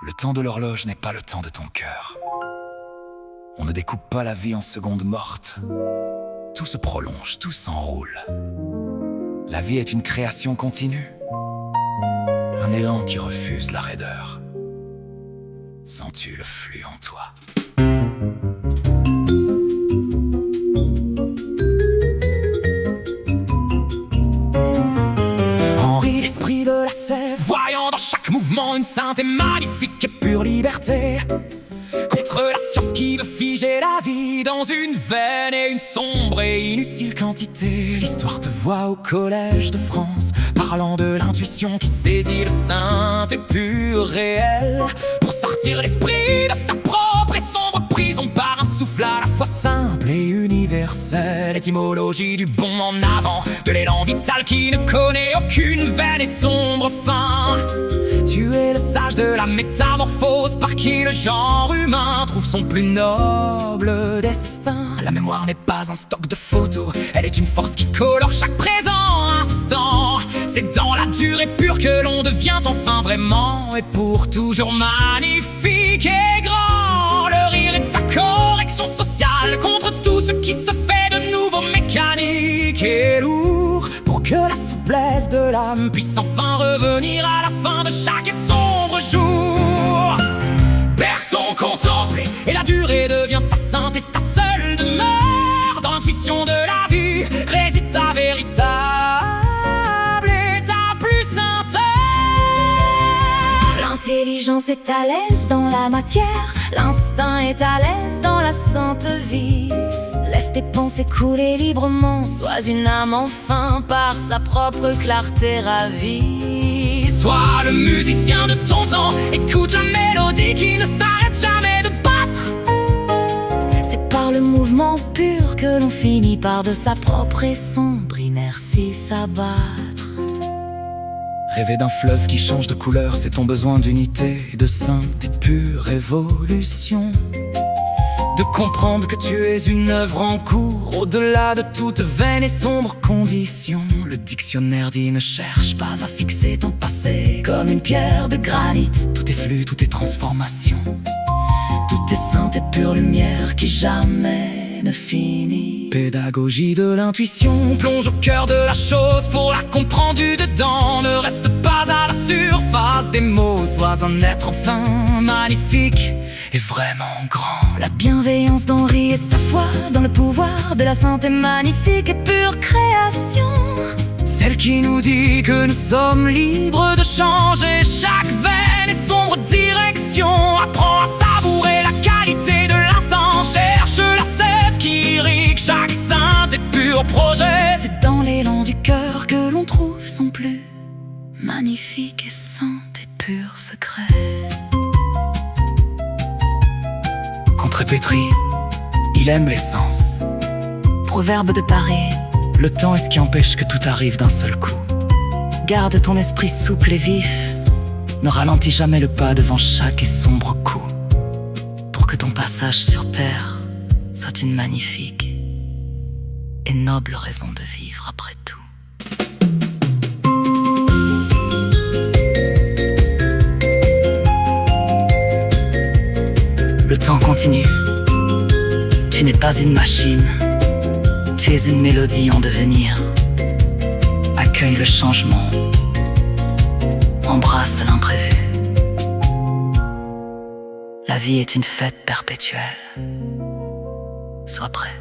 Le temps de l'horloge n'est pas le temps de ton cœur. On ne découpe pas la vie en secondes mortes. Tout se prolonge, tout s'enroule. La vie est une création continue. Un élan qui refuse la raideur. Sens-tu le flux en toi? Henri, l'esprit de la sève, voyant dans chaque mouvement une sainte et magnifique et pure liberté. Contre la science qui veut figer la vie dans une vaine et une sombre et inutile quantité. L'histoire te voit au collège de France, parlant de l'intuition qui saisit le saint et pur réel, pour sortir l'esprit de sa propre et sombre prison par un souffle à la fois simple et universel. Étymologie du bon en avant, de l'élan vital qui ne connaît aucune vaine et sombre fin. Tu es le sage de la métamorphose par qui le genre humain trouve son plus noble destin. La mémoire n'est pas un stock de photos, elle est une force qui colore chaque présent instant. C'est dans la durée pure que l'on devient enfin vraiment et pour toujours magnifique et grand. Le rire est ta correction sociale contre tout ce qui se fait de nouveau mécanique et lourd, pour que la souplesse de l'âme puisse enfin revenir à la fin de chaque sombre jour. Berçons contemplés et la durée devient ta sainte et ta seule demeure. Dans l'intuition de la vie réside ta véritable et ta plus sainte heure. L'intelligence est à l'aise dans la matière, l'instinct est à l'aise dans la sainte vie. Laisse tes pensées couler librement, sois une âme enfin par sa propre clarté ravie. Sois le musicien de ton temps, écoute la mélodie qui ne s'arrête jamais de battre. C'est par le mouvement pur que l'on finit par de sa propre et sombre inertie s'abattre. Rêver d'un fleuve qui change de couleur, c'est ton besoin d'unité et de sainte et pure évolution. De comprendre que tu es une œuvre en cours, au-delà de toute vaine et sombre condition. Le dictionnaire dit ne cherche pas à fixer ton passé comme une pierre de granit. Tout est flux, tout est transformation. Tout est sainte et pure lumière qui jamais ne finit. Pédagogie de l'intuition, plonge au cœur de la chose pour la comprendre du dedans. Ne reste pas à la surface des mots, sois un être enfin magnifique et vraiment grand. La bienveillance d'Henri et sa foi dans le pouvoir de la sainte et magnifique et pure création. Celle qui nous dit que nous sommes libres de changer chaque vaine et sombre direction. Apprends à savourer la qualité de l'instant, cherche la sève qui irrigue chaque saint et pur projet. C'est dans l'élan du cœur que l'on trouve son plus magnifique et saint et pur secret. Contrépétri, il aime l'essence. Proverbe de Paris, Le temps est ce qui empêche que tout arrive d'un seul coup. garde ton esprit souple et vif. Ne ralentis jamais le pas devant chaque et sombre coup, Pour que ton passage sur terre soit une magnifique et noble raison de vivre après tout. Le temps continue. Tu n'es pas une machine, tu es une mélodie en devenir. Accueille le changement, embrasse l'imprévu. La vie est une fête perpétuelle. Sois prêt.